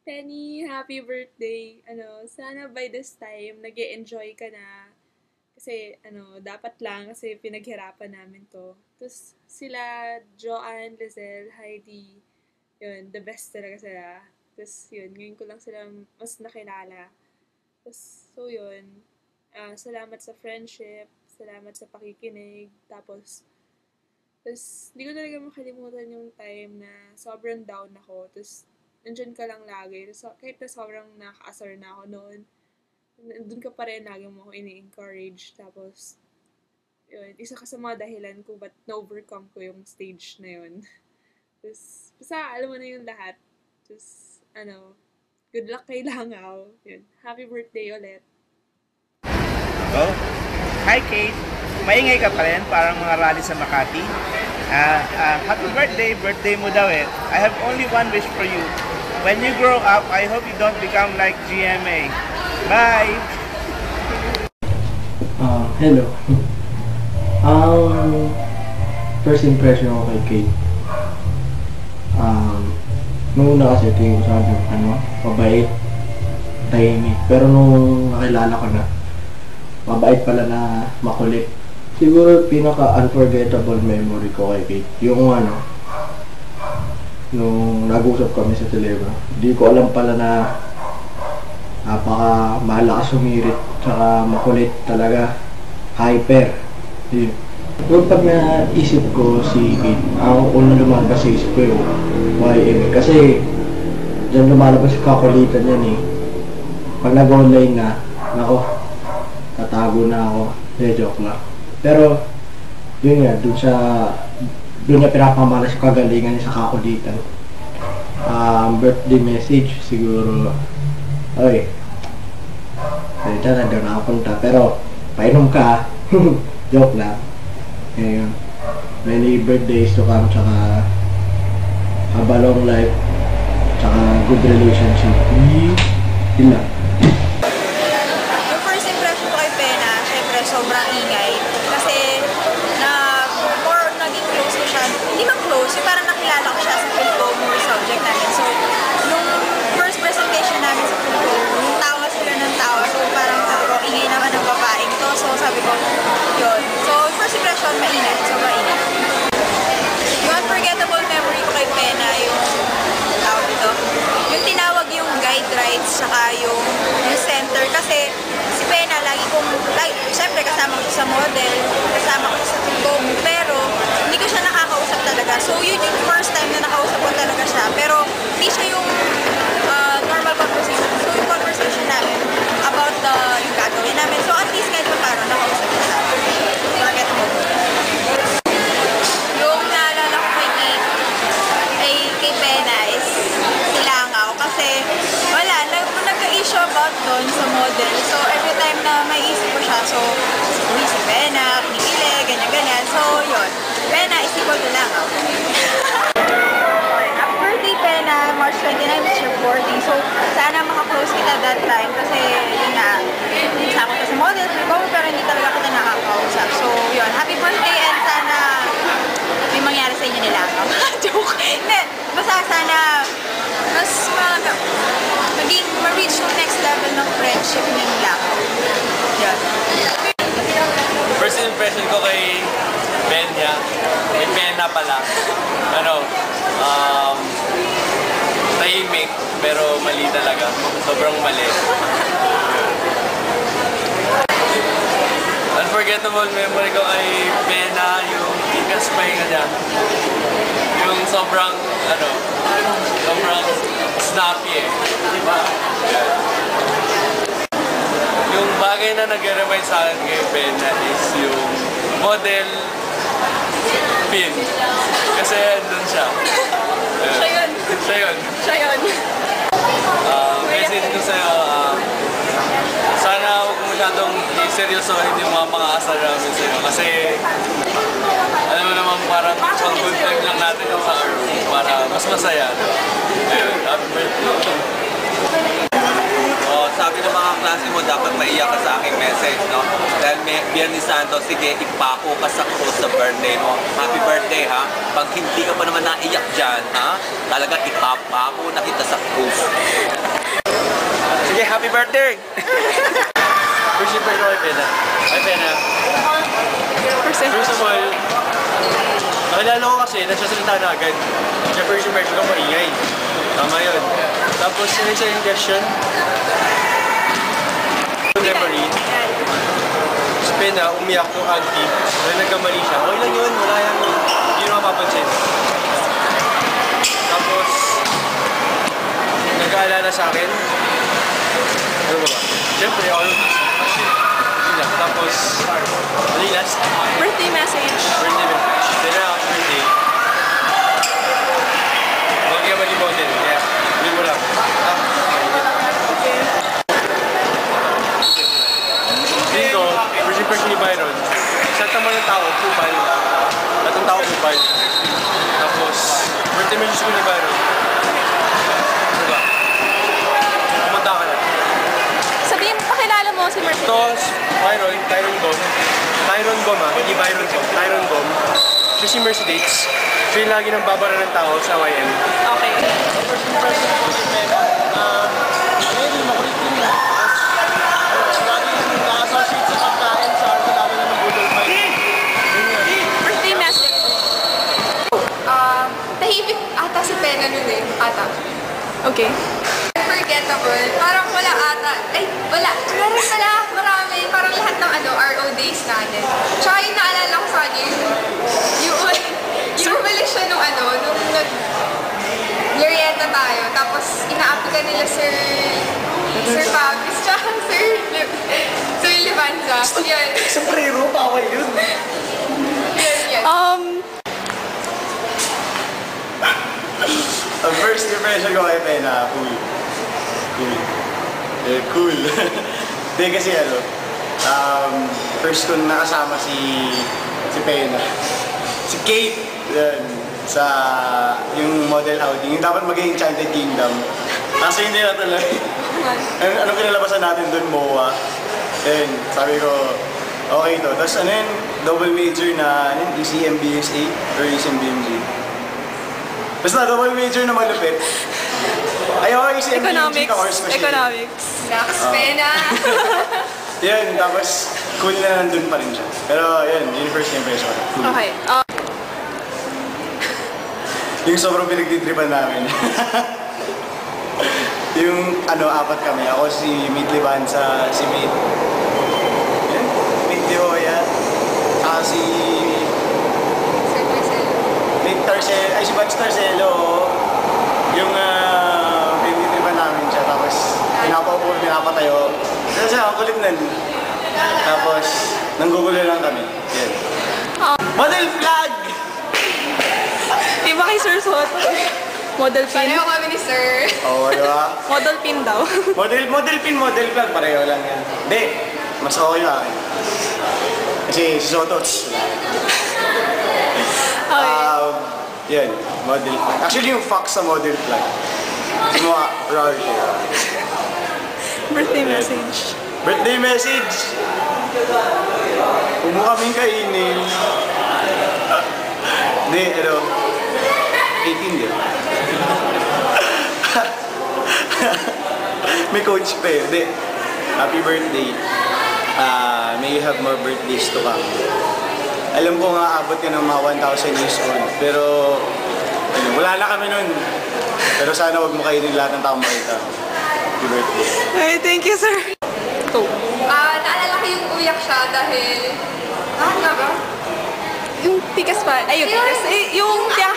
Penny, happy birthday. Sana by this time, nag enjoy ka na. Kasi, dapat lang kasi pinaghirapan namin to. Tapos, sila, Joanne, Lizelle, Heidi, yun, the best talaga sila. Tapos, yun, ngayon ko lang sila mas nakilala. Tapos, so yun, salamat sa friendship, salamat sa pakikinig, tapos, hindi ko talaga makalimutan yung time na sobrang down ako. Tapos, nandyan ka lang lagi. So, kahit na sobrang nakakaasar na ako noon, nandun ka pa rin, lagi mo ako ini-encourage. Tapos, yun, isa ka sa mga dahilan ko ba't na-overcome ko yung stage na yun. Tapos, basta alam mo na yung lahat. Tapos, good luck kay Langaw. Yun, happy birthday ulit. Oh, hi Kate. Maingay ka pa rin, parang mga rally sa Makati. Happy birthday, birthday mo daw eh. I have only one wish for you. When you grow up, I hope you don't become like GMA. Bye! Hello. First impression ko kay Kate. Nung una kasi tingin ko sa akin, mabait, tahimik. Pero nung nakilala ko na, mabait pala na makulit. Siguro pinaka-unforgettable memory ko kay Kate, yung nung nag-usap kami sa telegram. Di ko alam pala na napaka-malakas sumirit, tsaka makulit talaga, hyper. Yun. Pero pag naisip ko si Kate, ang una lumalabas sa isip ko yung YM. Kasi dyan lumalabas yung kakulitan yan eh. Pag nag-online na, nako, tatago na ako. Joke lang. Pero, yun nga, doon niya pinapamalas yung kagalingan niya sa kakulitan. Birthday message, siguro, oy, dyan na doon nakapunta. Pero, painom ka, joke lang. Ngayon, many birthdays to come, tsaka have a long life, tsaka good relationship. Yun lang. Yung first impression ko kay Pena, syempre sobrang ingay. Kasi naging close ko siya. Hindi man close, yung parang nakilala ko siya sa Philco movie subject namin. So, nung first presentation namin sa Philco, yung tawa sila ng tawa. So, parang sabi ko, ingay naman ng babaeng to. So, sabi ko, yun. So, first impression, maingay. Sobrang ingay. Yung unforgettable memory ko kay Pena, yung tawag dito, yung tinawag yung guide rights, saka yung center. Kasi si Pena, syempre kasama ko sa model, kasama ko sa film, pero hindi ko siya nakakausap talaga. So yun yung first time na nakausap ko talaga siya. Pero hindi siya yung normal conversation. So yung conversation namin about yung gagawin namin. So at least kahit pa paano nakausap ko siya. Bakit mo? Yung naalala ko kay Pena is si Langaw. Kasi wala, nagka-issue about doon sa model. So every time na may isip ko siya, so si Pena, kinikili, ganyan-ganyan. So yun, Pena is equal to Langaw. Happy birthday Pena, March 29 is your birthday. So sana makaklose kita that time kasi yun nga, sama ko sa model, pero hindi talaga kita nakakausap. So yun, happy birthday and sana may mangyari sa inyo nila. Joke! Basta sana mas ma-reach yung next level ng friendship nila. Yan. First impression ko kay Benya, may Pena pala. Tahimik, pero mali talaga. Sobrang mali. Unforgettable memory ko kay Pena, yung tikas pahinga niya. Yung sobrang snappy eh. Diba? Yeah. Yung bagay na nag-remind sa akin kay Pena is yung model pin. Kasi doon siya. Siya yun. Siya yun. Siya yun. Message ko sa'yo, sana huwag masyadong seryosohin yung mga asal namin sa'yo. Kasi, alam mo naman, parang pang good time lang natin yung sa room para mas masaya. Ayun, happy birthday. Sabi ng mga klase mo, dapat maiyak ka sa aking message, no? Dahil may Biyernes Santo, sige, ipako ka sa krus sa birthday mo. Happy birthday, ha? Pag hindi ka pa naman naiyak dyan, ha? Talaga ipapako na kita sa krus. Derek! First impression ko kay Pena. Kay Pena. First of all, nakilala ko kasi, nagsasalita na agad. Siya first impression ko maingay. Tama yun. Tapos, yun sa yung question. Memory. Si Pena, umiyak yung auntie. Dahil nagkamali siya. Okay lang yun, wala yan. Hindi nyo mapapansin. Tapos, nag-aalala sa akin. Ano ba ba? Siyempre, ako yung yun lang. Tapos, ano yung last? Birthday message. Birthday message. Pena, happy birthday. Huwag ka maging model. Kaya, hindi mo lang. Tingin ko, first impression ni Byron, set naman ng tao, kupal. At ang tao, kupal. Tapos, birthday message ko ni Byron. Diba? Kumanda ka na. Sabihin, pakilala mo si Mercedes. Tapos, Byron, Tyron Gom. Tyron Gom hindi Byron Gom. Tyron Gom. Siya si Mercedes. Siya yung lagi nang babara ng tao sa YM. Okay. First impression ko si Pena, hindi makulit yun. Lagi na-associate sa pagkain sa arte, lalo na ng budol fight. Birthday message. Tahimik ata si Pena nun eh. Ata. Okay. Unforgettable. Parang wala ata. Ay, wala. Meron pala. Marami. Parang lahat ng RO days natin. Tsaka yung naalala ko sa kanya yung umali siya nung Glorieta tayo. Tapos inaapikan nila Sir Fabis. Tsaka Sir Livanza. Yun. Sa prero, bawal yun. Yun. Ang first impression ko kay Pena, cool. Hindi kasi first ko nakasama si Pena. Si Kate, yun, sa yung model outing. Yung dapat maging Enchanted Kingdom. Kasi hindi na tuloy. Ano kinalabasan natin doon, MOA. Then, sabi ko, okay to. Tapos double major na ECMBSA or ECMBMG. Basta double major na malupit. Ayaw ko ECMBMG ka course ko siya. Economics. Next, Pena. Yan, tapos cool na nandun pa rin siya. Pero yun yung first impression. Cool. Okay. Yung sobrang pinagtitripan namin. Yung apat kami. Ako si Meet Livanza, si Meet Dioya, saka si Sir Marcelo. Meet Tarcelo, ay si Vance Tarcelo. Yung pinagtitripan namin siya. Tapos pinapaupo, pinapatayo. Kasi ang kulit nun. Tapos nanggugulo lang kami. Yan. Model flag! Iba kay Sir Soto. Model pin. Pareho kami ni Sir. Oo, diba? Model pin daw. Model pin, model flag, pareho lang yan. Hindi, mas okay yung akin. Kasi si Soto, yan, model flag. Actually yung fox sa model flag. Mga rarity. Birthday message. Birthday message! Huwag mo kaming kainin. Hindi, 18 din. May coach pa eh. Hindi. Happy birthday. May you have more birthdays to come. Alam ko nga abot ka ng mga 1,000 years old. Pero wala na kami nun. Pero sana wag mo kainin lahat ng taong makita. Happy birthday. Ay, thank you, sir. Ito. Naalala ko yung uyak siya dahil... Ano ba? Yung tikas pa. Ay, yung tikas. Eh, yung tiyang